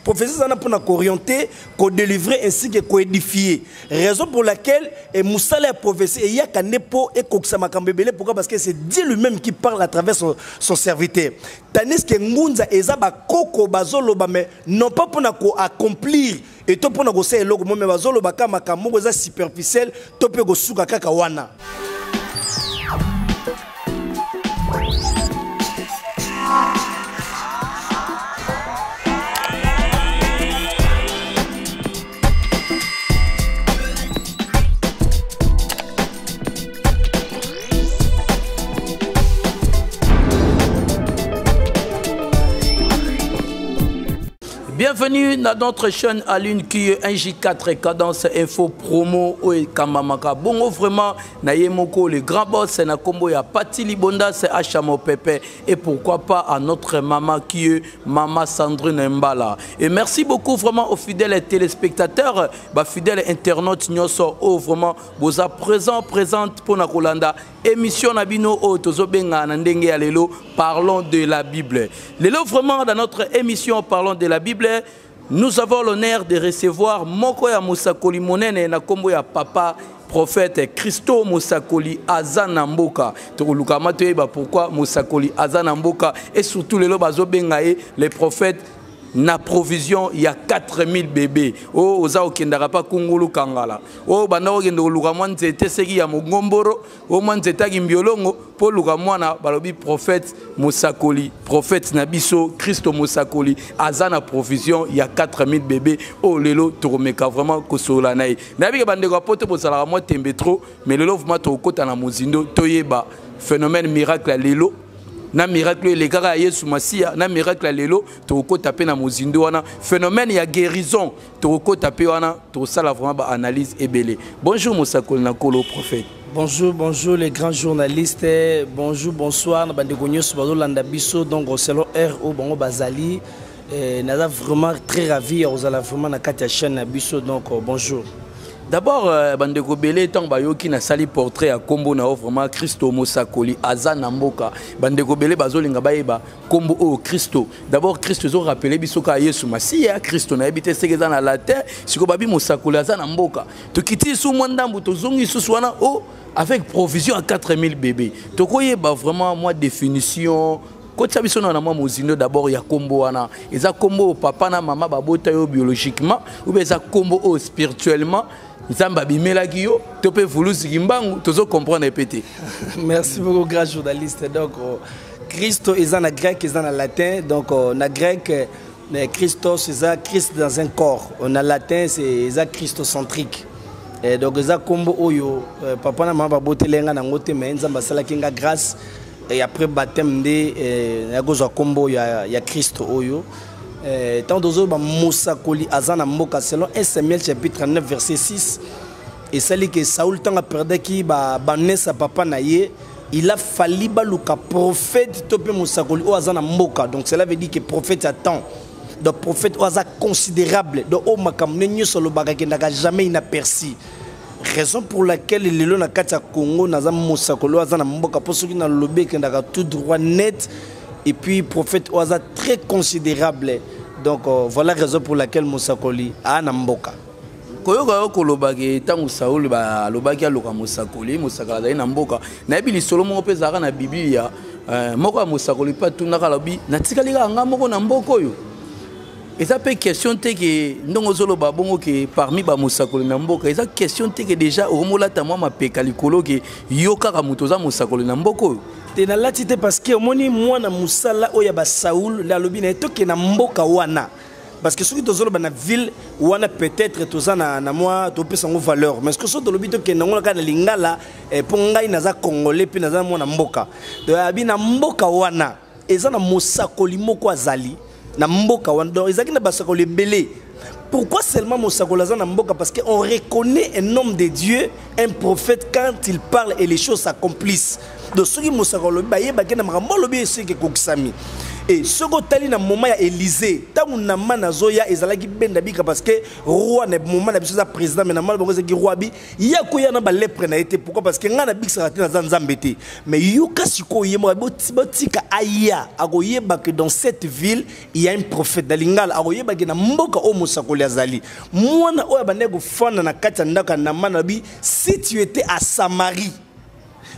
prophétie ça pour nous orienter, qu'on délivrer ainsi que qu'on édifier. Raison pour laquelle et Moussa la prophétie et il y a qu'un épo et Koksama Kambebele. Pourquoi? Parce que c'est Dieu lui-même qui parle à travers son serviteur. Tandis que Ngunza ezaba koko bazolo ba mais non pas pour nous accomplir et tout pour nous faire logo mais bazolo ba kama kamongo za superficiel to pe go suka kaka wana. Bienvenue dans notre chaîne à l'une qui est 1J4 Cadence Info Promo et Kamamaka. Bon, vraiment, Nayemoko, le grand boss, na combo ya Pati Libonda, c'est Achamo Pepe. Et pourquoi pas à notre maman qui est Maman Sandrine Mbala. Et merci beaucoup vraiment aux fidèles téléspectateurs, fidèles internautes, oh, vraiment, vous êtes présente pour Nakolanda. Émission Nabino O Tozobenga Nandenge Alelo, parlons de la Bible. Lelo, vraiment, dans notre émission Parlons de la Bible, nous avons l'honneur de recevoir Mokoya Moussakoli Monene na kombo ya papa prophète Christo Moussakoli Azanamboka. Pourquoi Moussakoli Azanamboka et surtout les Lobazobengae, les prophètes na provision il y a 4000 bébés. Oh ozao kendara pa kungulu kangala. Oh bandao kendo luka mwanze teseki ya mongomboro. Oh mwanze tagi mbiolongo po luka mwana balobi prophète Moussakoli, prophète Nabiso Christo Moussakoli azana provision il y a 4000 bébés. Oh lelo toromeka vraiment kosola nai. Nabi ke bande ko poto bosala mo tembe trop mais lelo vraiment to kota na mozindo toyeba phénomène miracle lelo. Na miracle les gars Yesu Masia na miracle lelo toko taper na mozindo wana phénomène ya guérison toko taper wana to sala vraiment ba analyse ebele. Bonjour Moussakoli na kolo prophète. Bonjour les grands journalistes. Bonjour bonsoir na bande gonyo subalo landa biso donc selon RO bongo bazali naza vraiment très ravi aux ala vraiment na kati ya chaîne na biso donc bonjour. D'abord, Bandeko Belé, tant bayoki na sali portrait à Kombo na vraiment Christo Moussakoli Azana Mboka. Bandeko Belé bazolinga baeba Kombo o Christo. D'abord Christo zo rappelé bisoka Yesu Masia Christo na habité segeza na latin, siko babi Moussakoli Azana Mboka. To kiti sou mwandambu to zongi sou swana o avec provision à 4000 bébés. To koye ba vraiment moi définition quand tu as besoin de moi, d'abord il y a combo wana. Il y a combo papa na maman babota yo biologiquement ou bien il y a combo spirituellement. Zamba bimelaki yo, tu peux vouloir zimbangu, tu peux comprendre répéter. Merci beaucoup grand journaliste. Donc Christo est en grec, est en latin. Donc na grec Christos c'est Christ dans un corps. En latin c'est christocentrique. Et donc ça combo oyo papa na maman babotelenga na ngote mais nzamba sala kinga grâce. Et après baptême de yagoza combo ya Christ oyo tant d'ozo ba Moussakoli Azana Mboka selon 1 Samuel chapitre 9 verset 6 et celle que Saoul tanga perdait qui ba nessa papa naye il a fallu ba luka prophète topé Moussakoli o Azana Mboka donc cela veut dire que prophète attend donc prophète oza considérable donc o makamne nyoso lo bagaki ndaka jamais inaperçu. Raison pour laquelle les gens na kati ya Congo naza Moussakoli azana mboka pour ceux qui na lobé qui ndaka tout droit net et puis prophète oza très considérable donc voilà la raison pour laquelle Moussakoli a na mboka koyoka yo kolobaki tangu Saul ba lobaki aloka Moussakoli Moussakoli na mboka na bili solo mo pezaka na Biblia moko Moussakoli pa tunaka lobi na tikali ka nga moko na mboka yo. Et ça peut question que non ozolo babongo que parmi ba Moussakoli na mboka, et ça question que déjà au mola ta moi ma pekalikolo que yoka ka mutoza Moussakoli na mboko. Te na latite parce que moni mwana musala oya ba Saoul la lobi na toke na mboka wana. Parce que ceux qui tozolo ba na ville wana peut-être toza na moi to pesa ngo valeur, mais ce que so to lobi toke na ngona kana lingala pour ngai naza congolais puis naza mwana mboka. De abi na mboka wana, eza na Moussakoli moko azali. Na mboka wando ezaki na basakoli belé. Pourquoi seulement Moussakoli na mboka? Parce qu'on reconnaît un homme de Dieu, un prophète quand il parle et les choses s'accomplissent. Donc ceux qui Moussakoli ba yeba ke na makambo lobi ese ke kokisami. et ce que na moment ya Élysée tangu na mana zoya ezalaki benda bika parce que roi na moment na biso za président mais na mal bongo ki roi bi ya ko ya na ba lepre na été pourquoi parce que nga na bikisa na Nzambete mais yuka siko yemo botika aya akoyeba que dans cette ville il y a un prophète dalingala akoyeba que na mboka o mosakoli azali mwana oya bandeko fana na kati ndaka na mana bi si tu étais à Samarie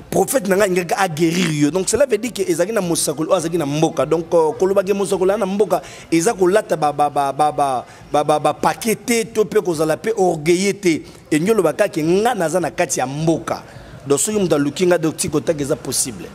prophète nanga ngaka a guérir yo donc cela veut dire que ezaki na mosakoli azaki na mboka donc kolobaki mosakoli na mboka ezako lata ba paqueté to pe kozala pe orgueillité et nyolo bakaki nga naza na kati ya mboka donc soki muta lukinga donc tikota que ça possible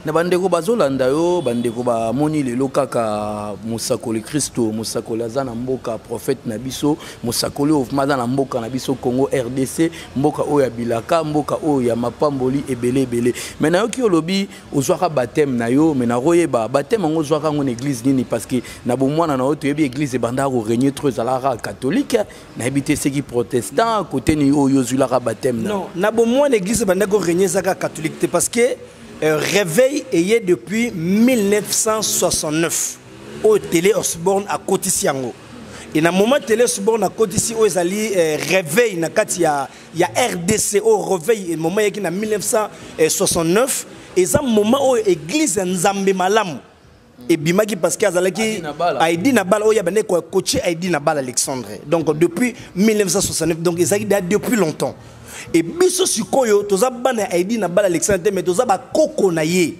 na bandeko bazolanda yo bandeko ba moni lelo kaka mosakoli Kristo mosakoli azana mboka prophète na biso mosakoli ofmaza na mboka na biso Congo RDC mboka o ya bilaka mboka o ya mapamboli ebele mais na yo ki olobi ozwaka baptême na yo mais na royeba baptême ngo ozwaka ngo na église nini parce que na bomwana na yo to yebi église banda ko régner trop zalara catholique na habité ceux qui protestant côté ni o yozulaka baptême non na bomwana église banda ko régner zaka catholique parce que réveil est depuis 1969 au Télé Osborne à Kotisiango. Et na moment Télé Osborne à Kotisi où ezali réveil na kati ya RDC au réveil et moment yaki na 1969 et ça moment où église Nzambe Malamu et bimaki parce que azalaki Aïdi Nabal où yabane ko coaché Aïdi Nabal Alexandre donc depuis 1969 donc ezali depuis longtemps. Et biso sikoyo toza bana Aïdi Nabal Alexandre mais toza ba koko na ye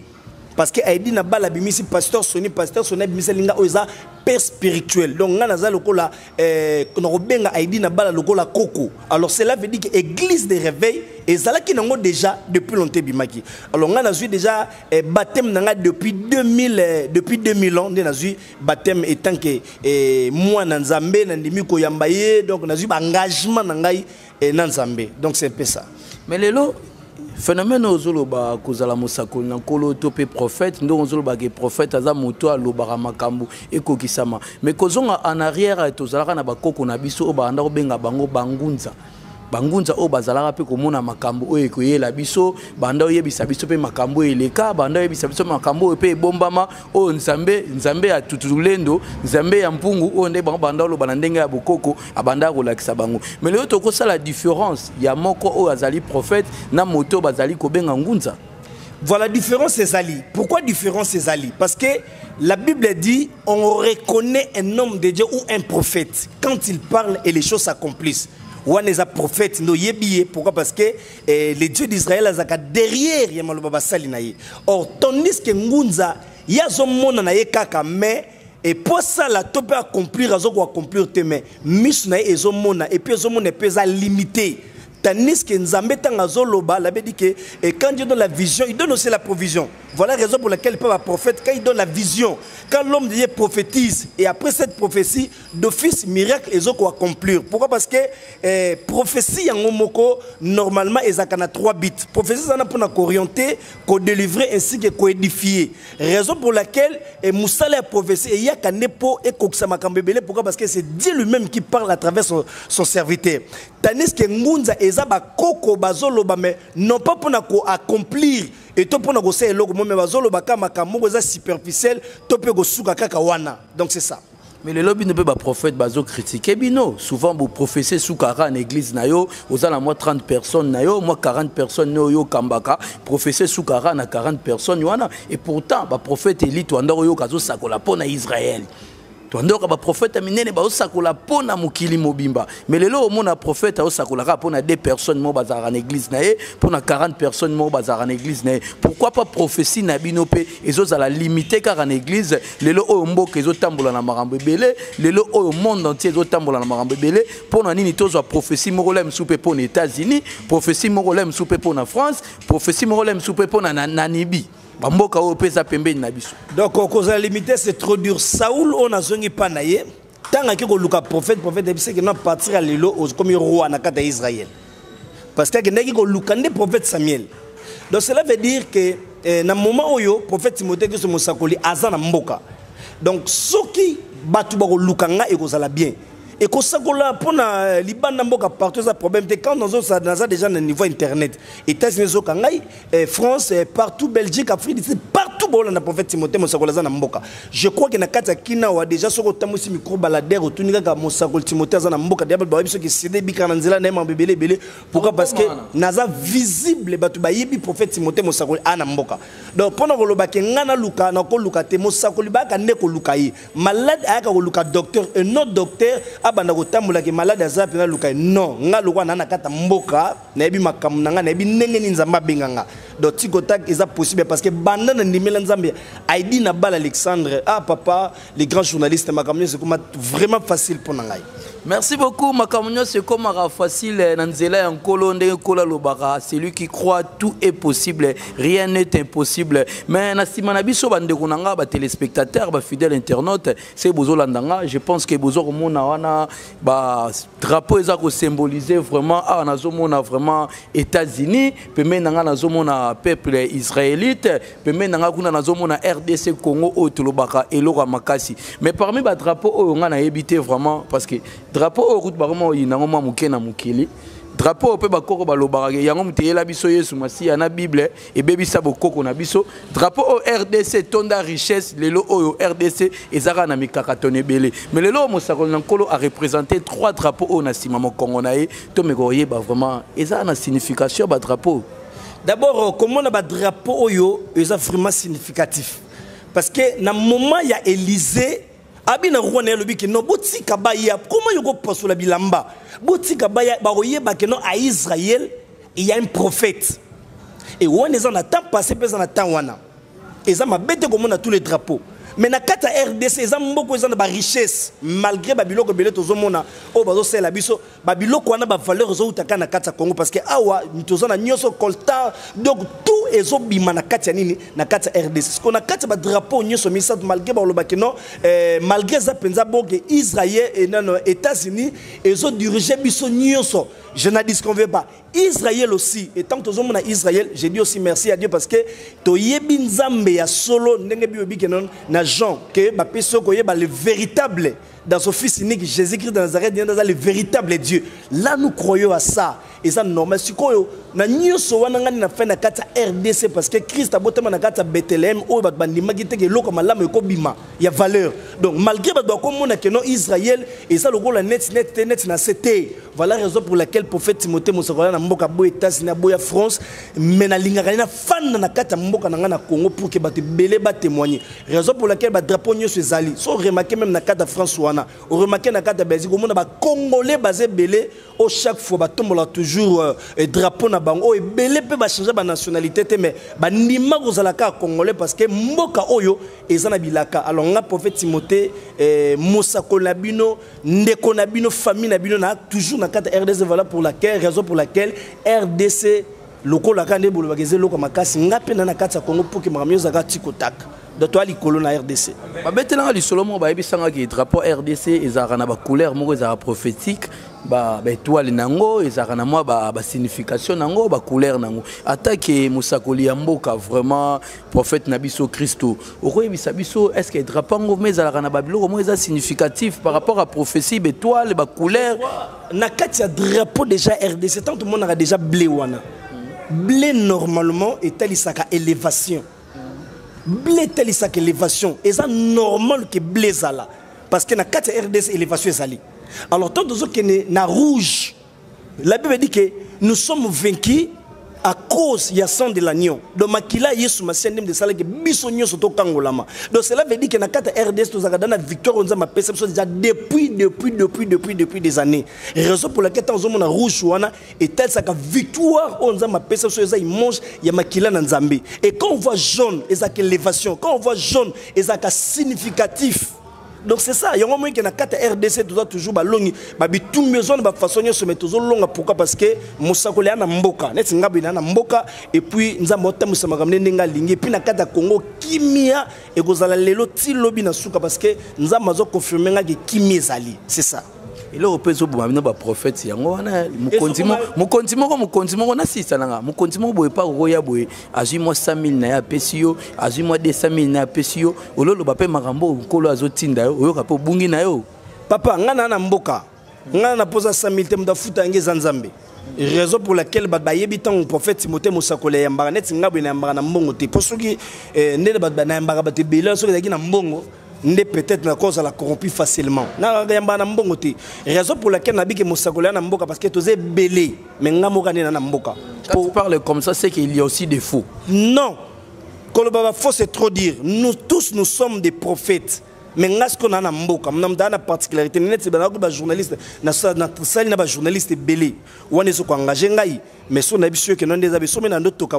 parce que Aïdi Nabal bimisi pasteur Soni bimisi linga oza père spirituel donc nga naza lokola na robenga Aïdi Nabal lokola koko alors cela veut dire que église de réveil ezalaki nango déjà depuis longtemps bimaki alors nga nazui déjà baptême nanga depuis 2000 ans nazui baptême étant que moi na Nzambe na ndimi ko yambaye donc nazui engagement nangai na Nzambe donc c'est un peu ça mais lelo phénomène ozoloba kozala mosakoli na kolo topé prophète ndo ozoloba ke prophète aza moto alobaka makambo ekokisama mais kozonga en arrière tozalaka na bakoko na biso obanda kobenga bango bangunza bangunza o bazalaka pe komona makambo o ekoyela biso banda oyebisa biso pe makambo eleka banda oyebisa biso makambo pe bombama o nzambe ya tutulendo nzambe ya mpungu o nde banda oloba na ndenge ya bokoko abanda kolakisa bango mais leo tokosa la différence ya moko o azali prophète na moto bazali kobenga ngunza. Voilà, différence c'est Ali. Pourquoi différence c'est Ali? Parce que la Bible dit on reconnaît un homme de Dieu ou un prophète quand il parle et les choses s'accomplissent. Ou un prophète no yebiye pourquoi parce que les dieux d'Israël azaka derrière yamaloba basali na ye. Or tandis que ngunza yazomona na ye kaka mais et pour ça la tope accomplir azoko accomplir te mais mis na ye ezomona et puis ezomona pesa limité. Tandis que Nzambe tangazoloba la dit que quand Dieu donne la vision il donne aussi la provision. Voilà la raison pour laquelle le prophète quand il donne la vision quand l'homme de Dieu prophétise et après cette prophétie d'office miracle ils ont accomplir. Pourquoi? Parce que prophétie en moko normalement ils ont 3 bits. Prophétie ça pour orienter, qu'on délivrer ainsi que qu'on édifier. Raison pour laquelle Moussa la prophétie et il y a kanepo et koksama kambebele. Pourquoi? Parce que c'est Dieu lui-même qui parle à travers son serviteur. Tandis que ngunza ezaba koko bazoloba mais non pas pour accomplir et to pour na se eloko mais bazoloba kama makambo za superficiel to pe go suka kaka wana donc c'est ça. Mais le lobby ne peut pas prophète bazo critiquer bino souvent vous prophétiser sous kara en église na yo ozala moi 30 personnes na yo moi 40 personnes no yo kambaka prophétiser sous kara na 40 personnes wana et pourtant ba prophète élite wanda yo kazo sakola pona Israël. Tondoko ba prophète minene ba osakola pona mukili mobimba mais lelo mona prophète osakola ka pona 2 personnes mo bazara en église na ye pona 40 personnes mo bazara en église na ye pourquoi pas prophétie na binope ezozala limité car en église lelo o mboka ezotambola na marambo ebele lelo o monde entier ezotambola na marambo ebele pona nini tozo prophétie morolem soupe pona États-Unis prophétie morolem soupe pona France prophétie morolem soupe pona Namibie. Donc, cause la limité, c'est trop dur. Saoul, on a zongi panaye. Tant que le prophète, c'est que nous partir à l'élo comme roi dans Israël. Parce que nous avons le prophète Samuel. Donc, cela veut dire que dans le moment où le prophète Timothée qui se mosakoli azana mboka. Donc, ce qui batu bako lukanga et que ça la bien. Et que ça là pour na Liban mboka partout ça problème quand nous avons déjà au niveau internet. États-Unis, France, partout Belgique, Afrique, partout tout bon na prophète Timothée Mosakoli za na mboka. Je crois que na kati kina wa déjà soko tamusi micro baladère otunika ka Mosakoli Timothée za na mboka diable ba biso ki cédé bika na nzela na mabebele belé. Pourquoi? Parce que naza visible batu ba yebi prophète Timothée Mosakoli ana mboka. Donc pendant que lobake ngana luka na ko luka te Mosakoli ba ka ne ko luka yi. Malade aka ko luka docteur un autre docteur abanda ko tamula ke malade aza pena luka non nga lokwa na kata mboka na yebi makamu na nga na yebi ndenge ni nzamba benganga. Donc tikotak est possible parce que banda na ndimela nzambe Aïdi Nabal Alexandre papa les grands journalistes makamu c'est comme vraiment facile pour ngai. Merci beaucoup Makamunyo, c'est comme facile Nanzela Nkolo Ndenge Kola Lobara, celui qui croit tout est possible, rien n'est impossible. Mais Nasima Nabiso bande kunanga ba téléspectateurs, ba fidèles internautes, c'est bozo landanga, je pense que bozo mona wana ba drapeau ezako symboliser vraiment nazo mona vraiment États-Unis, peme nanga nazo mona peuple israélite, peme nanga kuna nazo mona RDC Congo o Tolobaka eloko makasi. Mais parmi ba drapeau o nga na habité vraiment parce que drapeau au route baroma yinango ma mukena mukili drapeau au pe bakoko balobaka yango muteyela biso Yesu masi na Bible et bebisa bokoko na biso drapeau au RDC tonda richesse lelo oyo RDC ezaka na mikakatone belé mais lelo Mosakoli Nkolo a représenté 3 drapeaux au na sima mo Congo nae to mekoye ba vraiment ezaka na signification ba drapeau. D'abord comment na ba drapeau oyo eza vraiment significatif parce que na moment il y a Élysée abina rwanda lobi ke no botika baya comment yoko pasola bilamba botika baya ba oyeba ke no à Israël il y a un prophète et on est en temps passé pesa na temps wana eza mabete comme on a tous les drapeaux mais na kata RDC eza mboko eza na ba richesse malgré babiloko belé tozomona o bazo sela biso babiloko wana ba valeur zo utaka na kata Congo parce que awa tozona nyoso coltan donc tout ezo bima na kata nini na kata RDC ce qu'on a kata ba drapeau nyoso misa malgré ba lobaki non malgré za penza boke Israël et non États-Unis ezo diriger biso nyoso je n'ai dit qu'on veut pas Israël aussi et tant que tozomona Israël j'ai dit aussi merci à Dieu parce que to yebi nzambe ya solo ndenge biobi ke non na Jean que ba peso ko yeba le véritable dans son fils unique Jésus-Christ de Nazareth dans le véritable Dieu là nous croyons à ça et ça normal sikoyo na nyoso wana ngani na fin na kata RDC parce que Christ a botama na kata Bethléem o ba bandima giteke loko malama ko bima ya valeur donc malgré ba do ko mona que non Israël et ça le gros la net na c'était voilà la raison pour laquelle prophète Timothée Mosakoli na mboka bo États-Unis boya France mais na linga na fan na kata mboka na ngana Congo pour que ba te belé ba témoigner raison pour laquelle ba drapeau nyoso ezali so remarquer même na kata France wana o remarquer na kata Belgique o mona ba congolais basé belé au chaque fois ba tombola toujours drapeau na bango et belé pe ba changer ba nationalité mais ba ndima ko zalaka congolais parce que mboka oyo ezana bilaka alors nga prophète Timothée Mosakoli na bino ndeko na bino famille na bino na toujours na kata RDC voilà pour laquelle raison pour laquelle RDC loko la kande bolo bageze loko makasi ngape na kata Congo pour que makamyo zaka tikotak de toi likolo na RDC ba betela li solomo ba ebisanga ki drapeau RDC ezaka na ba couleur moko ezaka prophétique ba étoile nango ezaka na moi ba signification nango ba couleur nango attaque Mosakoli ya mboka vraiment prophète nabiso Christo okoyebisa biso est-ce que drapeau ngo mais ezaka na ba biloko mo eza significatif par rapport à prophétie étoile ba couleur na kati ya drapeau déjà RDC tant tout le monde a déjà blé wana blé normalement est talisaka élévation blé talisaka élévation et ça normal que blé zala parce que na kati ya RDC élévation ezali alors tant d'autres que na rouge la Bible dit que nous sommes vaincus à cause il y a sang de l'agneau donc makila Yesu masendem de sala que biso nyoso to kangolama donc cela veut dire que na kata RDC to zakada na victoire on ma perception déjà depuis des années raison pour laquelle tant on a rouge wana et tel ça victoire on ma perception ça il mange ya makila na nzambe et quand on voit jaune et ça que élévation quand on voit jaune et ça significatif. Donc c'est ça, il y a un moment qui na kata RDC toujours balongi babi tout maison ba façon se met toujours longa pourquoi parce que Mosakoli na mboka net ngabi na mboka et puis nzambo tamusa makamne ndenga lingi et puis na kata Congo kimia et kozala lelo ti lobi na suka parce que nzambo zo confirmer nga que kimia zali c'est ça. Et là, on peut se dire que prophète, il y a un na sisa nanga mukonzimo boye pa roya boye azui moi 100 000 na ya pesio azui moi 200 000 na ya pesio ololo bape makambo kolo azotinda yo oyoka pe bungi na yo papa ngana na mboka nga na posa 100 000 te muda futa nge zanzambe raison pour laquelle ba yebi tant prophète Timothée Mosakole yambara net ngabwe na yambara na mbongo te posoki ndele ba na yambara ba te bela soki daki na mbongo ndé peut-être na cause la corrompu facilement na yambara na mbongo te raison pour laquelle nabiki Mosakole na mboka parce que tozé belé mais ngamoka na mboka. Quand tu parles comme ça c'est qu'il y a aussi des faux. Non. Kolobaba faux c'est trop dire. Nous tous nous sommes des prophètes. Mais ce qu'on a dans mboka, nous avons une particularité. Nous sommes des journalistes, nous sommes des journalistes belés. Nous sommes engagés, mais nous sommes sûr que nous sommes dans d'autres cas.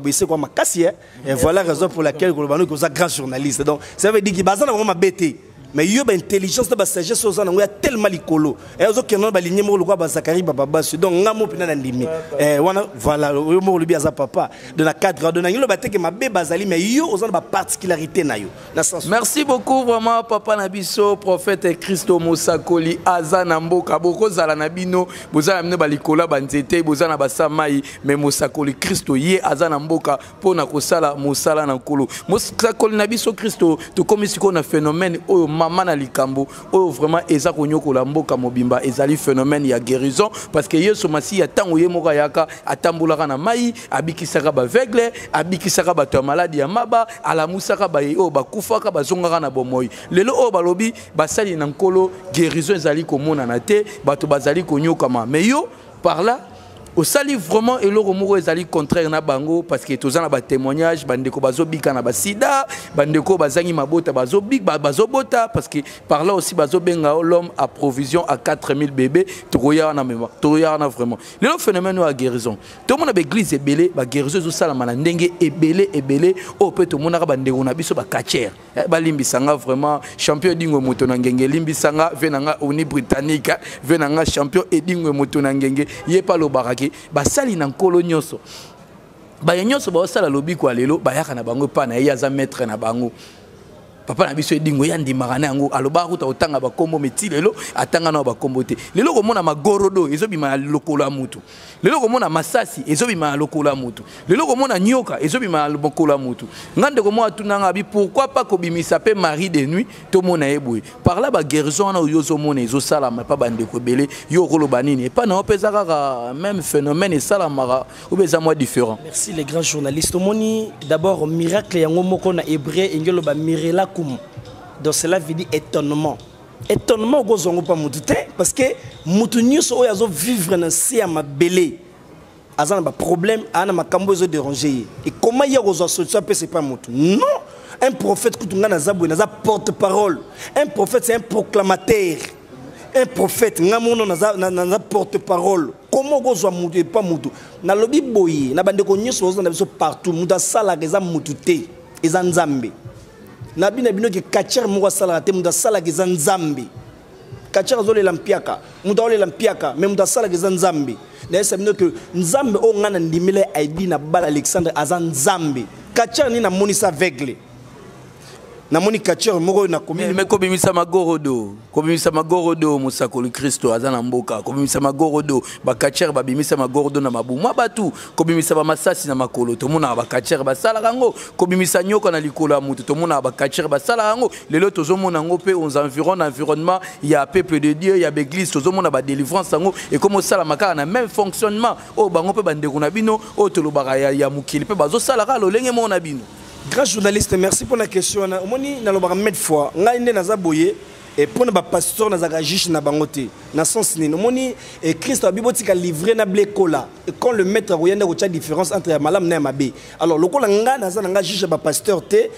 Et voilà la raison pour laquelle nous sommes des grands journalistes. Donc, ça veut dire que nous sommes vraiment bêtés. Mais il y a une intelligence, une sagesse, il y a tellement de colo. Et il y a une Zakari Baba. Donc, il y a voilà, il y a papa. De la cadre, il y a une particularité. Merci beaucoup, vraiment, Papa Nabiso, prophète Christo Mosakoli, Azanambo, Kaboko Zalanabino, Bozana Balikola, Banzete, Bozana Basamai, mais Mosakoli, Christo, Ye, Azanamboka, Pona Kosala, Mosala Nankolo. Mosakoli Nabiso Christo, tout comme ici qu'on a phénomène, maman na likambo o vraiment eza konyoko la mboka mobimba ezali phénomène ya guérison parce que yeso masi ya tango ye moka yaka atambulaka na mai abikisaka ba aveugle abikisaka ba to maladi ya maba alamusaka ba o bakufaka bazongaka na bomoyi lelo o balobi basali na nkolo guérison ezali komona na te bato bazali konyoka ma mais yo par là au sali vraiment et le remoro ezali contraire na bango parce que tous na ba témoignage bandeko bazobika na ba sida bandeko bazangi mabota bazobik bazobota parce que par là aussi bazobenga l'homme à provision à 4000 bébés toya na mémoire toya na vraiment le phénomène de guérison tout le monde a église ebelé ba guérison zo sala mana ndenge ebelé o peut tout monde bandeko na biso ba catcher ba limbisanga vraiment champion dingo moto na ngenge limbisanga venanga uni britannique venanga champion edingo moto na ngenge ye pa lo baraki basali na nkolo nyonso ba nyonso ba osala lobi kwa lelo ba yaka na bango pa na ye aza maître na bango papa na biso edingo ya ndimaka na yango aloba kuta otanga bakombo meti lelo atanga na bakombo te lelo komona magorodo ezobima lokolo ya mutu lelo komona masasi ezobima lokolo ya mutu lelo komona nyoka ezobima lokolo ya mutu ngande komona tunanga bi pourquoi pas kobimisa pe mari de nuit to mona eboye par là ba guérison na yozo mona ezosala ma pa bande ko belé yo koloba nini et pas na opeza kaka même phénomène et sala mara obeza moi différent. Merci les grands journalistes moni d'abord miracle yango moko na hébreu engelo ba mirela. Donc cela veut dire étonnement. Étonnement gozongo pas mutute parce que mutunus o yazo vivre na si ma belé. Azana ba problème ana makambo zo déranger. Et comment y a gozo solution c'est pas mutu. Non, un prophète kutunga na zabwe na za porte-parole. Un prophète c'est un proclamateur. Un prophète ngamono na porte-parole. Comment gozo mutu pas mutu. Na lobi boyi na bande ko nyuso zo na biso partout muta sala geza mutute. Eza nzambe. Nabi nabino ki kacher mwa sala te muda sala ki zanzambi kacher zole lampiaka muda ole lampiaka mais muda sala ki zanzambi na yesa bino ke nzambe o ngana ndimile aidi na bala Alexandre azanzambi kacher ni na monisa aveugle na moni kacher moko na komini mais kobimisa magorodo Mosakoli Christo azana mboka kobimisa magorodo ba kacher ba bimisa magorodo na mabumwa batu kobimisa ba masasi na makolo to mona ba kacher ba sala kango kobimisa nyoko na likolo ya mutu to mona ba kacher ba sala kango lelo tozo mona ngo pe aux environnement il y a peuple de Dieu il y a l'église tozo mona ba délivrance kango et comme sala makana na même fonctionnement o bango pe bandeko na bino o tolobaka ya mukili pe bazo sala ka lolenge mona bino. Grand journaliste, merci pour la question. Omoni na loba mettre fois, ngai nde naza boye et pour na pasteur na zaka jish na bangote. Na sens ni omoni et Christ a biboti ka livrer na blé cola. Et quand le maître a yenda ko cha différence entre malam na mabe. Alors lokola nga naza nga jish ba pasteur te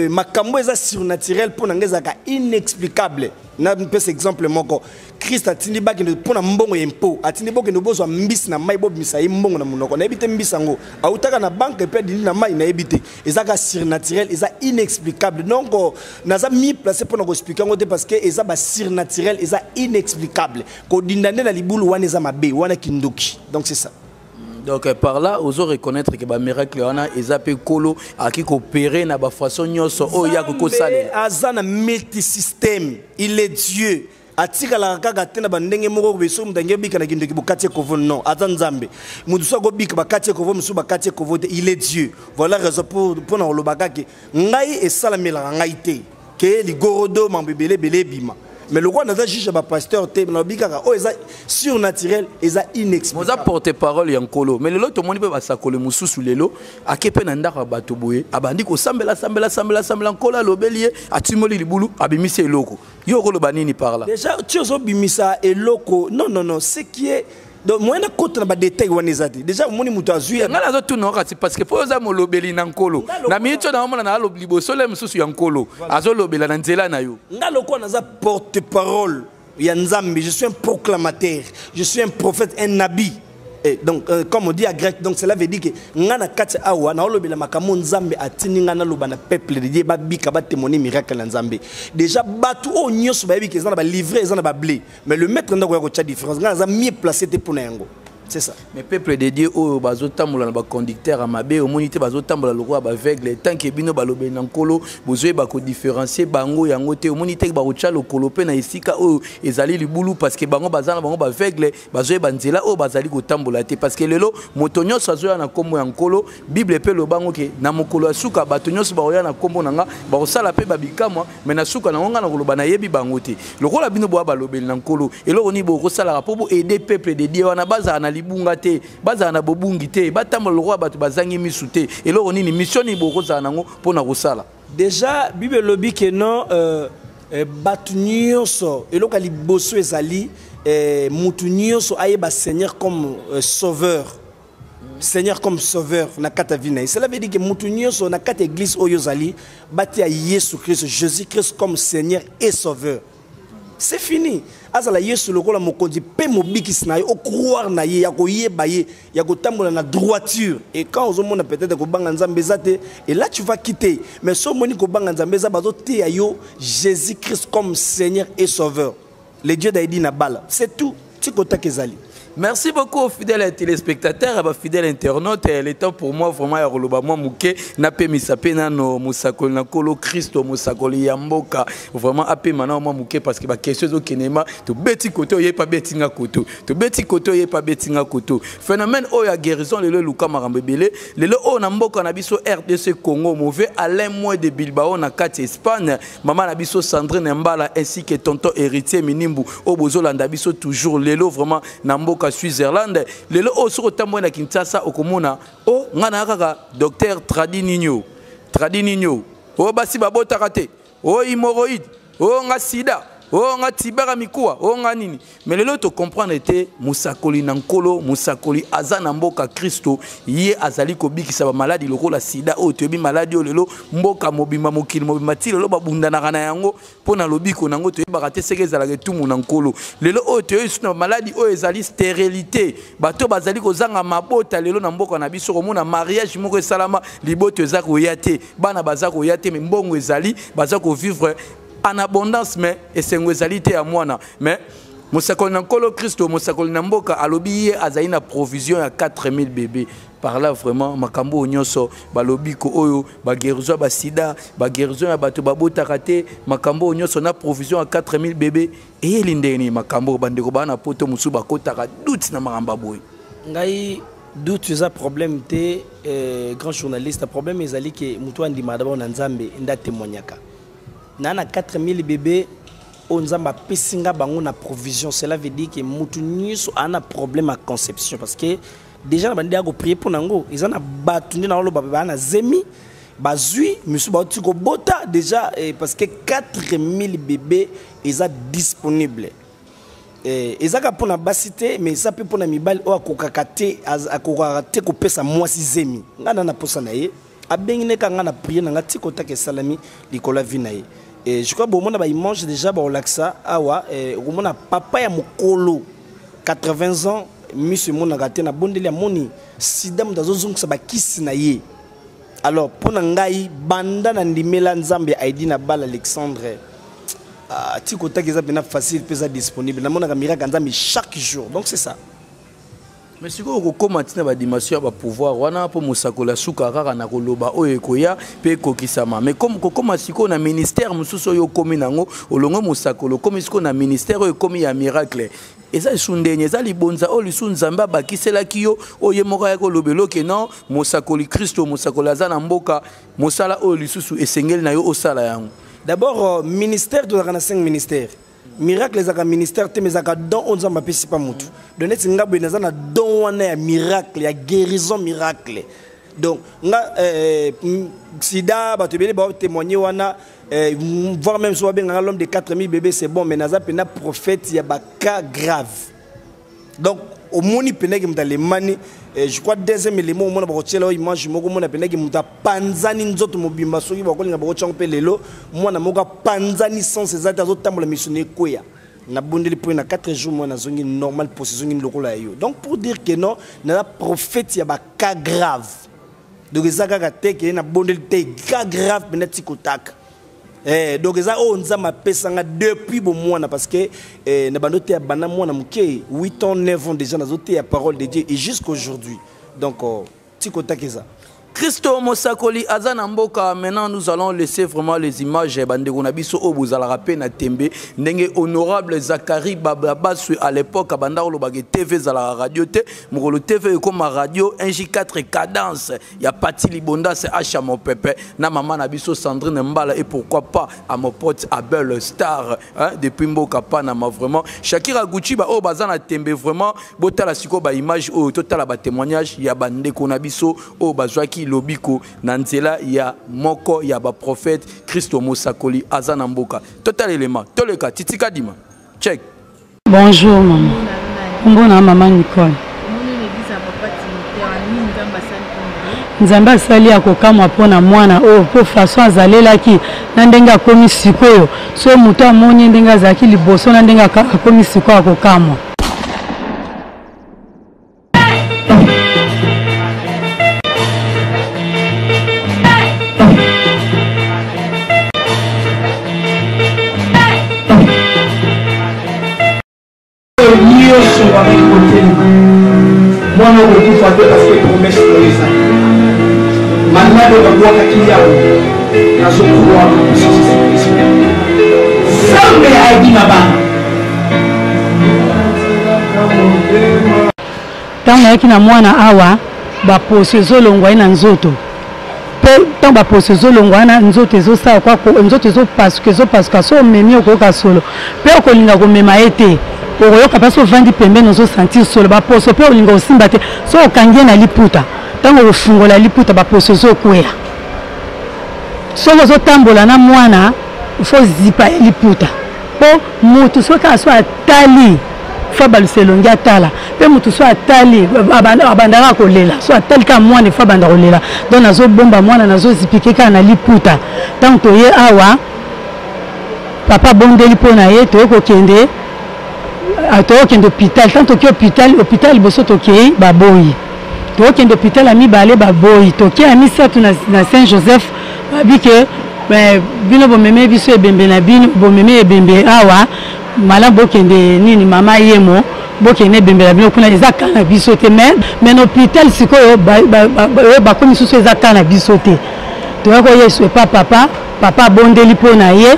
makambo eza surnaturel pour nga zaka inexplicable. Na mpese exemple moko. Christ a tindi ba ke pour na mbongo yempo. Atindi bo ke no bozwa mbisi na mai bo misa mbongo na munoko. Na ebite mbisango. Autaka na banque pe dini na mai na ebite. Ezaka surnaturel, eza inexplicable. Donc naza mi placé pour na ko expliquer ngote parce que eza ba surnaturel, eza inexplicable. Ko dindane na libulu wana eza mabe, wana kindoki. Donc c'est ça. Donc par là, vous allez reconnaître que le miracle est appelé Kolo à qui coopérer na ba façon nyoso o ya ko sale. Azana multisystème, il est Dieu. Atika la kaka tena bandenge moko beso mdange bika na kindoki bokate kovo non atanzambe muduso go bika bakate kovo musu bakate kovo il est Dieu. Voilà raison pour na lobaka ke ngai e salamela ngai te ke ligorodo mambebele bele bima mais le roi n'a pas juge à pasteur surnaturel et inexplicable. Moza porte-parole yankolo mais lelo to moni pe basakole mususu lelo akepe na ndaka bato boye abandi ko sambela nkola lobelie atimoli libulu abimisi eloko yo ko loba nini par là déjà tu ozo bimisa eloko non ce qui est donc moi na côté na ba détail wanezati déjà moni muto azui ngala zo tuno kati parce que po za mo lobeli na nkolo na minito na mona na lobeli bosole mususu yankolo azo lobela na nzela na yo ngaloko na za porte-parole ya Nzambe, je suis un proclamateur, je suis un prophète, un nabi. Et donc, comme on dit à grec, donc cela veut dire que ngana kati awa na olobela makambo Nzambe atini ngana loba na peuple de Dieu ba bika ba témoigner miracle na Nzambe. Déjà batu o nyoso ba bika ezana ba livrer ezana ba blé, mais le maître ndako ya ko tcha différence ngana za mieux placé te pour na yango. C'est ça. Mais peuple de Dieu au bazotambola na ba conducteur à mabe au monité bazotambola lokwa ba aveugle tant que bino balobe na nkolo bozoe ba ko différencier bango yango te au monité ba rocha lokolo pe na esika o ezali libulu parce que bango bazana bango ba aveugle bazoe banzela o bazali ko tambola te parce que lelo motonyo sazoya na kombo ya nkolo bible pe lo bango ke na mokolo asuka batonyo so ba oya na kombo nanga ba osala pe babikamwa mais na suka na ngonga na koloba na yebi bango te lokola bino bo balobe na nkolo eloko ni bo ko sala rapport aider peuple de Dieu wana baza na bungate baza na bobungi te batambola lokwa bato bazangi misu te eloko nini mission ni boko za nango pona kosala déjà bible lobi ke non bato nyonso eloko liboso ezali mutu nyonso ayeba Seigneur comme sauveur Seigneur comme sauveur na kata vina cela veut dire que mutu nyonso na kata église oyo zali bati ya Yesu Christ Jésus Christ comme Seigneur et sauveur. C'est fini. Azala Yesu lokola mokonzi pe mobikisi na yo o croire na ye ya ko yeba ye ya ko tambola na droiture et quand on mona peut-être ko banga Nzambe zate et là tu vas quitter mais so moni ko banga Nzambe za bazo te ya yo Jésus Christ comme Seigneur et sauveur le Dieu d'Aïdi na bala c'est tout tikota kezali. Merci beaucoup aux fidèles téléspectateurs et aux fidèles internautes. Il est temps pour moi vraiment à relever moi mouké na pe misape na no musakoli na kolo Christo musakoli yamboka vraiment apé maintenant moi mouké parce que ba question zo kenema to beti koto yé pas beti nga koto to beti koto yé pas beti nga koto phénomène o ya guérison le luka marambebele le o na mboka na biso RDC Congo mauvais Alain Moy de Bilbao na kati Espagne maman na biso Sandrine Mbala ainsi que tonton héritier Minimbu o bozolanda biso toujours lelo vraiment na mboka Switzerland lelo o soko tambo na Kinshasa okomona o ngana kaka docteur Tradininho o basi babota kate o hémorroïde o nga sida o nga tibera mikuwa o nga nini mais lelo to comprendre était musakoli na nkolo musakoli azana mboka Kristo ye azali ko bikisa ba maladie lokola sida o tobi maladie o lelo mboka mobimba mokili mobimba ti lelo babunda na kana yango pona lobiko nango to yeba te seke ezala ke tumu na nkolo lelo o to yisuna maladie o ezali stérilité bato bazali ko zanga mabota lelo na mboka na biso ko mona mariage moko esalama liboto ezako yate bana bazako yate mais mbongo ezali bazako vivre en abondance mais esengwezalité à mwana mais musakoli na nkolo Kristo musakoli na mboka alobi ye azali na provision ya 4000 bébés par là vraiment makambo nyonso balobi ko oyo ba guérison ba sida ba guérison ya bato babota kate makambo nyonso na provision ya 4000 bébés et elindeni makambo bandeko bana poto musu bakotaka doute na maramba boy ngai doute za problème te grand journaliste problème ezali ke mutu andima d'abord na Nzambe nda témoignaka nana 4000 bébés on Nzamba pesinga bango na provision cela veut dire que mutu nyuso ana problème à conception parce que déjà bandi a prier pour nango ils en a battu na lo baba na zemi bazui musu ba tiko bota déjà parce que 4000 bébés ils sont disponibles ezaka pona basité mais ça peut pona mibali o akokakate akokakate ko pesa mwasi zemi ngana na posa na ye abengine kanga na prier na tiko take salami likola vinaye. Et je crois que bon, il mange déjà bon l'axa awa on a papa ya mokolo 80 ans monsieur mon ngate na bondeli ya moni sidam dazo zung sa ba kisi na ye alors pona ngai banda na ndimela Nzambe Aïdi na bal Alexandre tiko takeza bena facile pesa disponible na mona ka miracle Nzambe chaque jour donc c'est ça. Mais si vous commencez à dimension à pouvoir, on a pour musakola sukara na koloba oyekoya pe kokisama. Mais comme si on a ministère mususo yo komi nango olongo musakolo comme si on a ministère yo komi ya miracle. Eza sundenye eza libonza o lisu Nzamba bakisela kiyo oyemoka ya kolobelo ke non musakoli Kristo musakola za na mboka musala o lisusu esengeli na yo osala yango. D'abord ministère de la 5 ministères. miracle ezaka ministère te mais ezaka don on nzamba pesi pas mutu donc neti ngabo eza na don wana ya miracle ya guérison miracle donc nga sida bato bele ba témoigner wana voir même soit bien l'homme de 4000 bébés c'est bon mais naza pena prophète ya ba cas grave donc au moni pena ki mutale mani je crois deuxième élément au mona ba kotiela image moko mona pena ki muta panzani nzoto mobimba soki ba kolinga ba kotchanga pe lelo mona moka panzani sans ezata zo tambola missionné koya na bondeli pour na 4 jours moi na zongi normal position ni lokola yo donc pour dire que non na prophète ya ba cas grave donc ezaka ka te ke na bondeli te cas grave pena tikotaka donc ça on a pesanga depuis bon mois parce que na bandote ya bana mwana muke 8 ans 9 ans déjà nazote ya parole de Dieu et jusqu'aujourd'hui donc tikota keza Christo Mosakoli Azana Mboka. Maintenant nous allons laisser vraiment les images bandeko na biso o bozala rapé na tembe ndenge honorable Zakari Bababasui à l'époque banda lo bagé TV za la radio te mukolo TV comme radio NJ4 cadence ya Pati Libonda c'est Acha mon pépé na maman na biso Sandrine Mbala et pourquoi pas à mon pote Abel Star hein depuis Mboka pa na ma vraiment Shakira Gucci ba o bazana tembe vraiment botala siko ba image o total ba témoignage ya bandeko na biso o bazwaki lobiko nanzela ya moko ya ba prophète Christo Mosakoli Azana Mboka total élément toleka titika dima check. Bonjour maman. Bonjour maman Nicole. Nzamba sali akokamwa pona mwana o po façon azalelaki na ndenga komi sikoyo so muto amoni ndenga zaki liboso na ndenga komi sikoyo akokamwa. Moi, je suis parce que promesse pour les gens. Maintenant, je vais voir qu'il y a un secours. Ça me dit là-bas. Tant que na mwana awa ba pose zolongwa na nzoto. Pe tant ba pose zolongwa na nzoto ezosa kwa ko nzoto ezo parce que so memi okoka solo. Pe okolinga ko mema ete. Okoyoka paso vandi pembe nozo sentir solo ba poso pe olinga osimba te so okangie na liputa tango ofungola liputa ba poso zo kwea so zo tambola na mwana fo zipa liputa po mutu so ka so atali fa balselongi atala pe mutu so atali abandaka kolela so atali ka mwana fa banda kolela donc nazo bomba mwana nazo zipike ka na liputa tango toye awa papa bondeli pona ye to ko kende atoko d'hôpital tant que hôpital boso toki baboyi toki d'hôpital ami balé baboyi toki ami satu na Saint Joseph babike bino bomeme biso ebembe na bino bomeme ebembe awa mala bokende nini mama yemo bokende ebembe na bino kuna ezaka na biso te mais hôpital sikoyo ba komi susu ezaka na biso te to ko yesu pa papa bondeli pona ye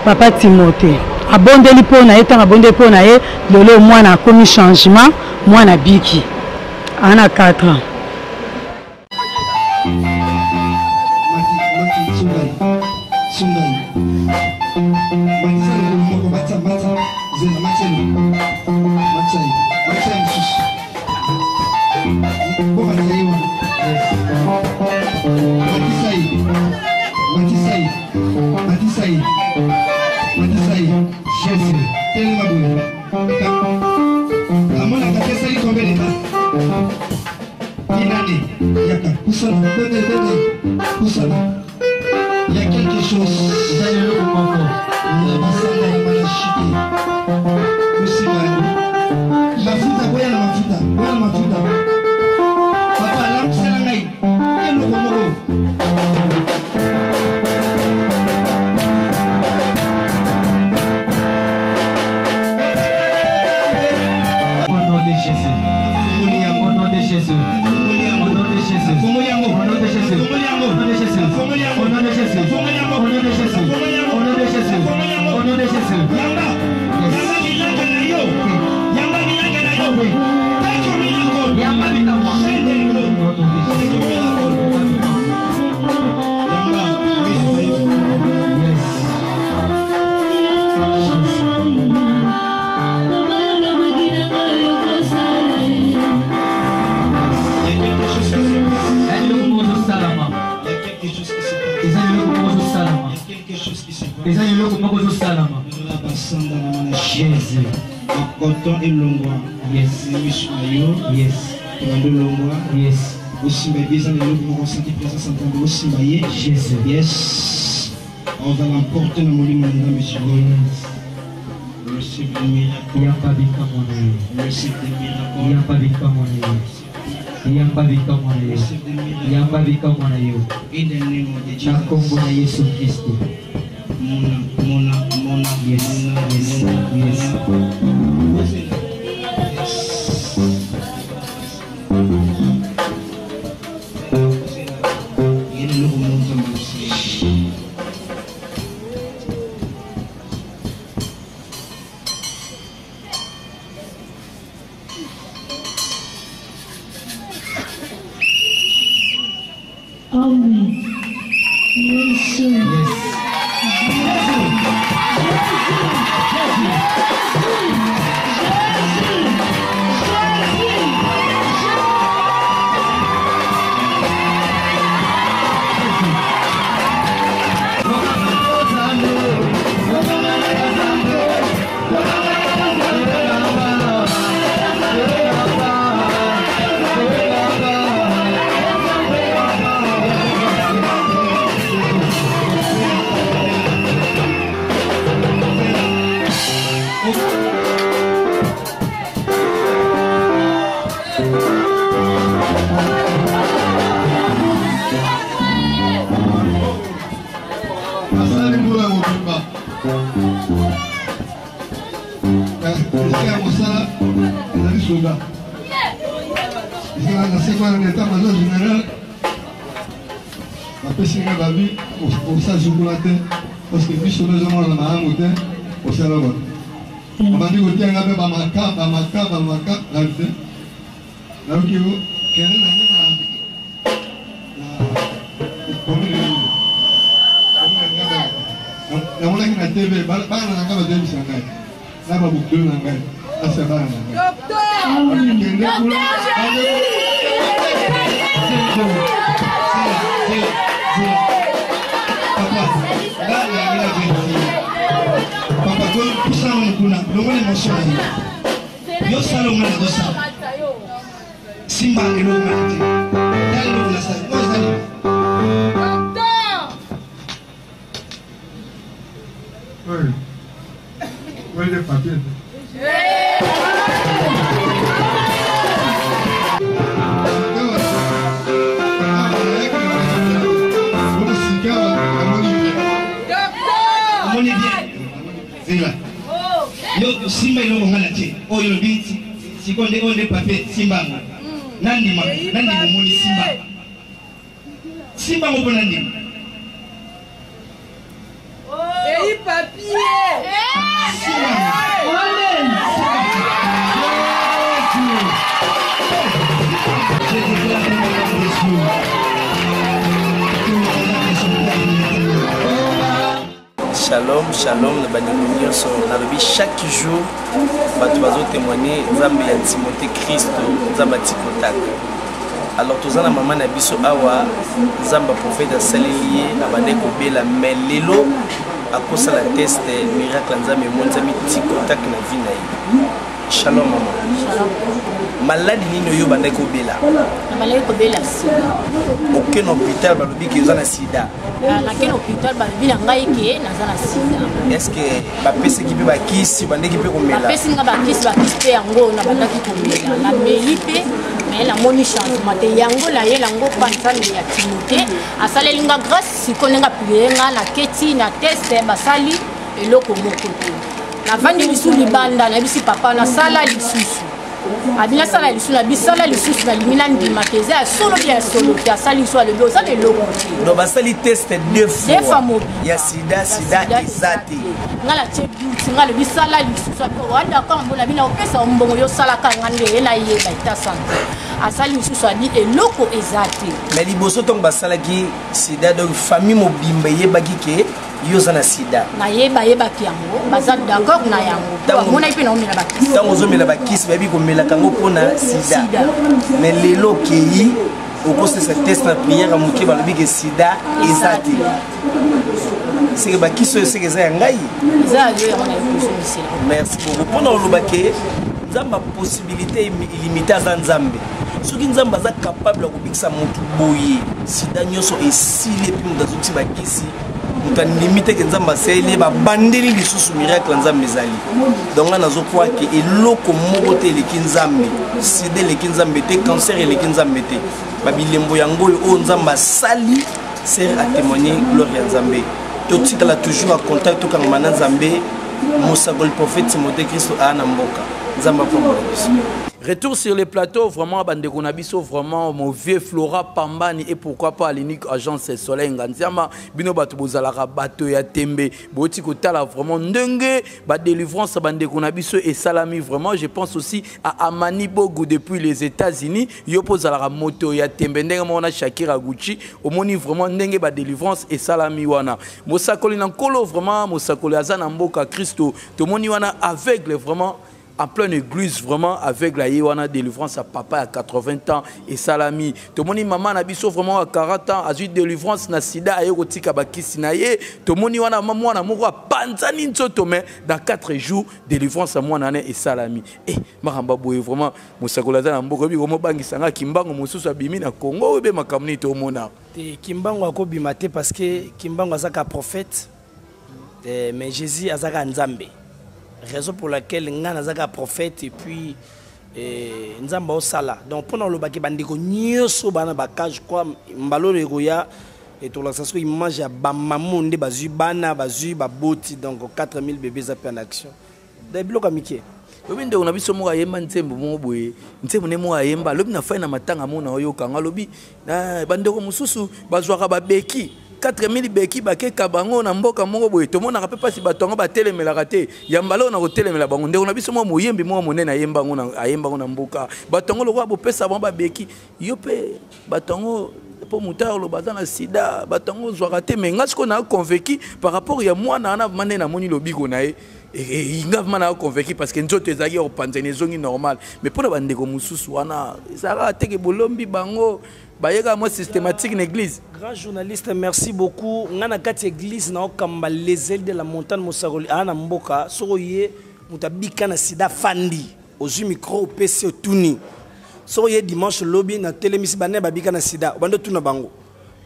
papa Timothée abondeli pona ye tanga abondeli pona ye lelo mwana akomi changement mwana biki ana 4 ans. Il y a quelque chose. Jésus. Coton et longwa. Yes. Yes. Longwa. Yes. Aussi, mais bien, les autres vont ressentir présence en train de aussi mailler. Jésus. Yes. On va l'emporter dans mon lit, mon monsieur. Receive the miracle. Il n'y a pas de commande. Receive the miracle. Il n'y a pas de commande. Il n'y a pas de commande. Il n'y a pas de commande. In the name of Jesus. Nakombo na Yesu Kristo. Mona. Yes. Yes. Amen. Yes, sir. Parce que nous sommes dans la main, au salon. On m'a dit que tu as un peu Simba et l'humanité. Dans la salle, moi oui. Oui, les papiers. Yo Simba ilo ngalache oyo binti sikonde onde papier Simba nandi mumuni Simba ngopo nandi Ei papier Shalom, shalom, chaque jour, nous allons témoigner de Timothée Christ, Tikotak. Alors, tous les mamans Nabiso Awa, Zamba prophète Salilié, Abadeko Bela, mais Lelo, à cause de la test, miracle, Nzambe, Monzami Tikotak na vie. Shalom, maman. Malade ni yo bandeko Bela. Malade ko Bela sida. Aucun hôpital balobi ki za na sida. Na quel hôpital balobi na ngai ki na za na sida. Est-ce que ba pese ki pe ba kisi bandeki pe ko mela? Ba pese nga ba kisi pe yango na bandaki ko mela. Na meli pe mais la moni changement te yango la ye lango panza ya Timothée asaleli nga grâce sikonenga prienga na keti na test basali eloko moko te. Na vandi lisu libanda na bisi papa na sala lisusu. Abina sala lisusu na bisala lisusu na limina ndima teze a solo bien solo ki asali so le doza le loko. No basali test deux fois. Ya sida ezati. Ngala chebu ngala bisala lisusu ko wanda ka mbona bina opesa mbongo yo sala ka ngande na ye ba itasanga. Asali lisusu abi eloko ezati. Mais liboso tong basala ki sida donc famille mobimba yebaki ke yoza na sida. Na yeba ki yango baza d'accord na yango. Mona ipe na omela bakisi. Tango zomela bakisi babi ko mela kango pona sida. Mais lelo kei au cause de cette test na prière amuki balobi ke sida ezati. c'est que bakisi c'est que ça ngai merci beaucoup pendant le baquet nzamba possibilité illimitée à nzambe soki nzamba za capable de kubikisa mutu boye sida nyoso esile puis mudazuti bakisi muta limité que nzamba sele ba bandeli lisusu miracle nzambe ezali donc na zo kwa ke eloko moko te leki nzambe sida leki nzambe te cancer leki nzambe te ba bilembo yango o nzamba sali sert à témoigner gloire ya nzambe totikala toujours en contact quand mana nzambe mosakoli prophète Timothée Christ ana mboka nzamba pombo Retour sur les plateaux, vraiment, Bandeko Nabiso, vraiment, mon vieux Flora Pambani, et pourquoi pas l'unique agence Soleil Nganziama, Bino Batubozala, Bato ya Tembe, Botiko Tala, vraiment, Ndenge, délivrance Bandeko Nabiso et Salami, vraiment, je pense aussi à Amani Bogu depuis les États-Unis, Yopozala Moto ya Tembe, Ndenge Mona Shakira Gucci, Omoni, vraiment, Ndenge, délivrance et Salami Wana. Mosakoli Nankolo, vraiment, Mosakoli Azana Mboka Christo, Tomoni Wana aveugle, vraiment. En pleine église, vraiment, avec la Yewana délivrance à papa à 80 ans et Salami. Tout le monde, maman, Nabiso, vraiment à 40 ans, a eu délivrance, na sida, a eu Kabaki Sinaye. Tout le monde, wana maman, na moura, panzani, nsotome, dans 4 jours, délivrance à moi, nane et Salami. Eh, Maramba Boué, vraiment, Moussakolaza, Nambokobi, Romo Bangi Sanga, Kimbango, Moussous Abimi, na Congo, Ebe, Makamni, tout le monde. Kimbango a Kobimate parce que Kimbango a un prophète, mais Jésus a un Nzambe. Raison pour laquelle nga nazaka prophète et puis nzamba osala donc pendant le baké bandiko nyoso bana bakage quoi mbalo legoya et tout la sensation image ba mamonde bazu bana bazu baboti donc 4000 bébés en action des blocs amitié lobi nde ona biso mo ayemba ntembo mo boye ntembo ne mo ayemba lobi na faina matanga mo na oyo kanga lobi na bandeko mususu bazwaka babeki 4000 beki bake kabango na mboka moko boye to mona pe pasi batonga batelemela raté yambalo na hotelemela bango nde na biso mo moyembi mo monena yemba ngo na ayemba ngo na mboka batongo lokwa bo pesa ba beki yo pe batongo po mutaro lo bazana sida batongo zwaka te mais ngasiko na convaincu par rapport ya mwana na manena moni lobiko na e inga mana convaincu parce que nzoto ezaki o panzene zongi normal mais pour la bande ko mususu wana ezaka teke bolombi bango bayeka moi systématique l'église. Grand journaliste, merci beaucoup. Ngana kati église na okamba les ailes de la montagne Mosakoli ana mboka soye mutabika na sida fandi ozu micro PC tuni. Soye dimanche lobby na télémis bané babika na sida bando tuna bango.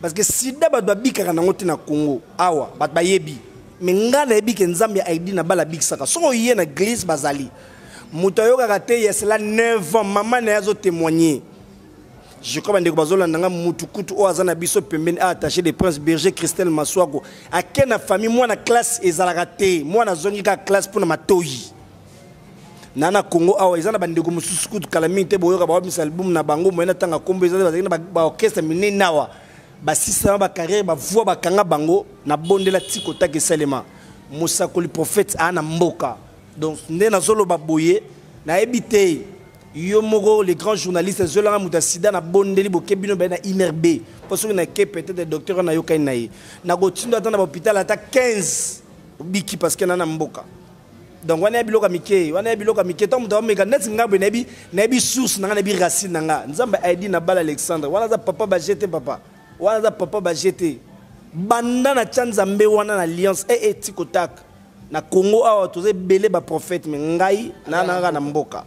Parce que sida babika na ngoti na Congo awa bat bayebi. Mais ngana yebi ke nzambe ID na bala bikisaka. Soye na église bazali. Mutayoka kate yesela 9 ans maman na yazo témoigner. Je crois que Bazola Nanga Mutukutu ou Azana Biso Pembeni a attaché des princes berger Christelle Maswago. À quelle famille, moi, la classe est zalagate. Moi, la zone la classe pour ma toyi. Nana Congo, ah, ils ont abandonné comme sous-scout, calamité, boyoka, bah, mis album na bango, moi, na tanga combo, ils ont ba orchestre miné nawa. Ba système, ba carrière, ba voix, ba kanga bango, na bonde la tikota que salema. Mosakoli prophète ana mboka. Donc, né na zolo ba boye, na ebité. Yomoro, les grands journalistes, Zola Moutasida, na Bondeli, Bokebino, na Inerbe. Parce qu'on a peut-être des docteurs na Yokai Naï. Na Gotindo dans l'hôpital à 15 biki parce qu'il y a un mboka. Donc, on a biloka Mickey, on a biloka Mickey, tant que méga net, nabi source, nabi racine, nanga. Nzamba Aidi na Bal Alexandre. On a papa bajete, papa. On a papa bajete. Banda na Chanzambe, on a alliance, et tikotak. Na Congo awa tous belé ba prophète mais ngai na na mboka.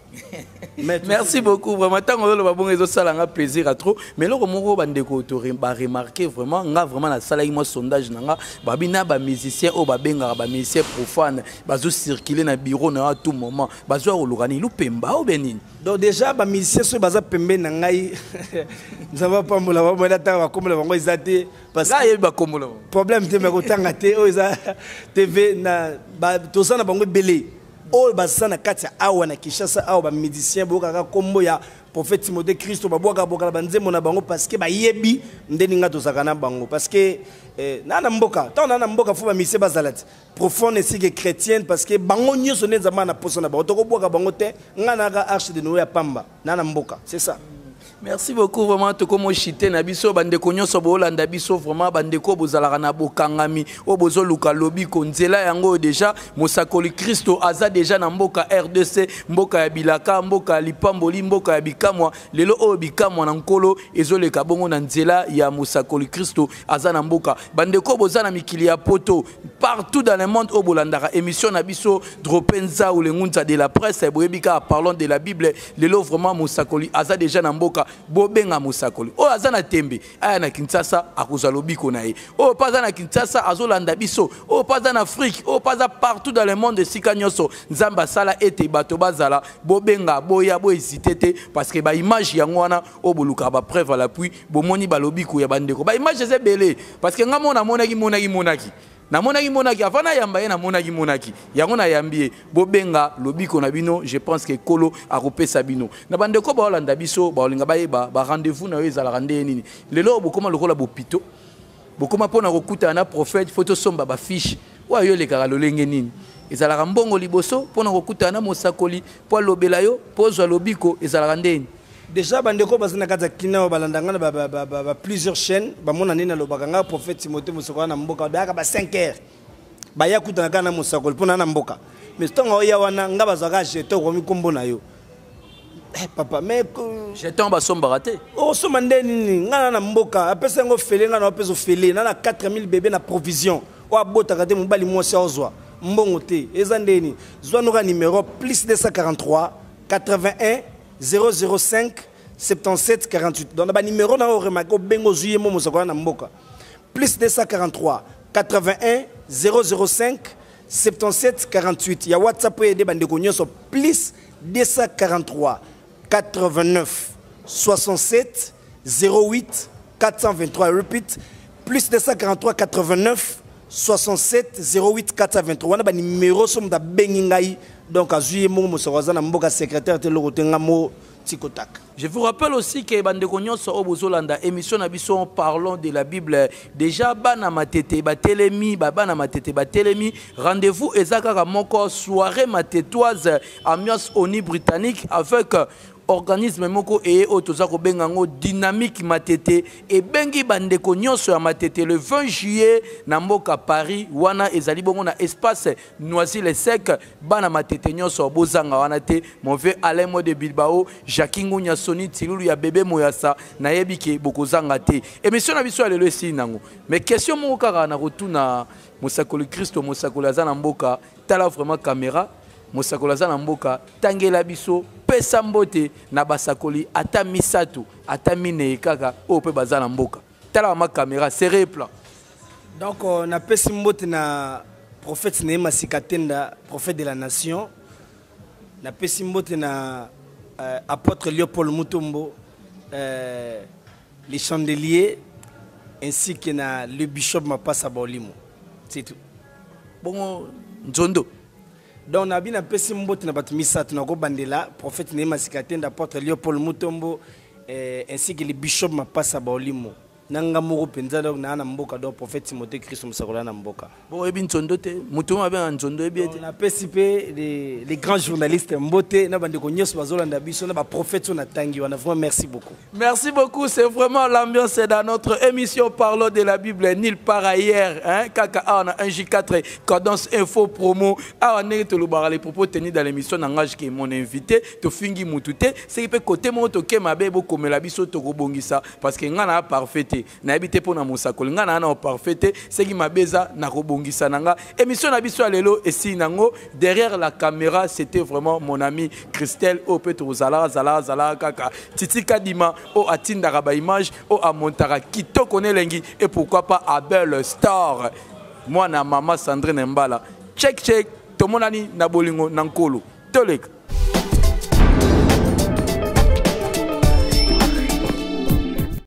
Merci beaucoup vraiment tant on va bon ça un plaisir à trop mais loko moko bandeko to ba remarquer vraiment nga vraiment na sala moi sondage nanga babina ba musicien o ba benga ba musicien profane bazo circuler na bureau na à tout moment bazo olokani lupemba o benini. Donc déjà ba musicien so baza pembe na ngai ça va pas mola ba na ta comme le bango izate parce que ba comme le problème te me kotanga te o za TV na ba tosana bango belé o basana katia awa na Kinshasa awa ba musicien boka kombo ya prophète Timothée Christ ba boka boka banzemo na bango parce que ba yebi ndeni nga tosaka na bango parce que na mboka tant na mboka fo ba musicien bazalati profonde et que chrétienne parce que bango nyoso neza mana poso na ba to ko boka bango te nga na arche de Noé ya pamba na mboka c'est ça. Merci beaucoup vraiment tokomo chité na biso bandeko nyonso bolanda biso vraiment bandeko bozalaka na bokangami o bozo luka lobi konzela yango déjà mosakoli Kristo aza déjà na mboka RDC mboka ya bilaka mboka ya lipamboli mboka ya bikamwa lelo o bikamwa na nkolo ezoleka bongo na nzela ya mosakoli Kristo aza na mboka bandeko boza na mikili ya poto partout dans le monde o bolandaka émission na biso dropenza ou le ngunza de la presse boyebika parlons de la Bible lelo vraiment mosakoli aza déjà na mboka bobenga musakoli o azana tembe aya na Kinshasa akozwa lobiko na ye o paza na Kinshasa azolanda biso o paza na Afrique o paza partout dans le monde sika nyonso nzamba sala ete bato bazala bobenga boya bo hésiter parce que ba image yango wana o boluka ba preuve à l'appui bomoni ba lobiko ya bandeko ba image ze belé parce que ngamona monaki namonaki afana yamba ye namonaki yango na yambie bobenga lobiko na bino je pense que kolo akopesa bino na bandeko ba olanda biso ba olinga bayeba ba rendez-vous na yo ezala ndenge nini lelo bokoma lokola bopito bokoma pona kokuta na prophète photo somba ba fiche wa yo lekaka lolenge nini ezala mbongo liboso pona kokuta na mosakoli po lobela yo pozwa lobiko ezala ndenge déjà bandeko bazana kata kina balandanga na plusieurs chaînes bamona nina lobakanga prophète Timothée Mosakoli na mboka daka ba 5h baya kutana kana Mosakoli pona na mboka mais tonga ya wana nga bazaka jeto ko mikombo na yo papa mais jeton ba somba raté o soma ndeni ngana na mboka apesa ngo fele ngana apesa fele na 4000 bébés na provision o abota kate mobali mwasi ozwa mbongo te eza ndeni zwa noka numéro plus 243 81 005 77 48 donc ba numéro na o remarqué o bengo zuye mo Mosakoli na mboka plus 243 81 005 77 48 ya WhatsApp et des bandeko nyonso plus 243 89 67 08 423 repeat plus 243 89 67 08 423 wana ba numéro somme da bengingai donc azuye mo Mosakoli na mboka secrétaire te lokote ngamo tikotak. Je vous rappelle aussi que bandeko nyonso o bozolanda émission na biso parlons de la Bible déjà bana matete batelemi bana matete batelemi rendez-vous ezaka moko soirée matetoise ambiance ONU britannique avec organisme moko et otozako bengango dynamique matete et bengi bandeko nyonso ya matete le 20 juillet na mboka Paris wana ezali bongo na espace Noisy-le-Sec bana matete nyonso bozanga wana te mon vieux Alain Mo de Bilbao Jacques Ngunya Soni Tilulu ya bébé Moyasa na yebike bokozanga te émission na biso lelo esi nango mais question moko kaka na rotuna Mosakoli Kristo Mosakoli azana mboka tala vraiment caméra Mosakoli azana mboka tangela biso pesa mbote na basakoli ata misatu ata mine kaka o pe bazana mboka tala ma caméra serré plan donc na pesa mbote na prophète Neema Sikatenda prophète de la nation na pesa mbote na apôtre Léopold Mutombo les chandeliers ainsi que na le bishop Mapasa Baolimo c'est tout bon nzondo donc na bina pesi mbote na batu misatu na ko bandela prophète Neema Sikatenda apôtre Léopold Mutombo ainsi que le bishop Mapasa Baolimo nanga moko penza donc na mboka donc prophète Timothée Kristo Mosakoli na mboka bon ebi nzondo te mutu ma ben nzondo ebi ete na PCP les grands journalistes mbote na bandeko nyonso bazolanda biso na ba prophète na tangi wana vraiment merci beaucoup c'est vraiment l'ambiance dans notre émission parlons de la Bible nulle part ailleurs hein kaka on a 1J4 cadence info promo on est to le les propos tenus dans l'émission n'engage que mon invité to fingi mutute c'est qui peut côté mon to ke mabe bo komela biso to ko bongisa parce que ngana parfait na habité pour na Mosakoli ngana na parfait c'est qui m'a beza na kobongisa nanga émission na biso lelo esi nango derrière la caméra c'était vraiment mon ami Christelle au Petro zala kaka Titi Kadima au atinda ba image au amontara kitoko nelengi et pourquoi pas Abel Star moi na maman Sandrine Mbala check to monani na bolingo nankolo toleka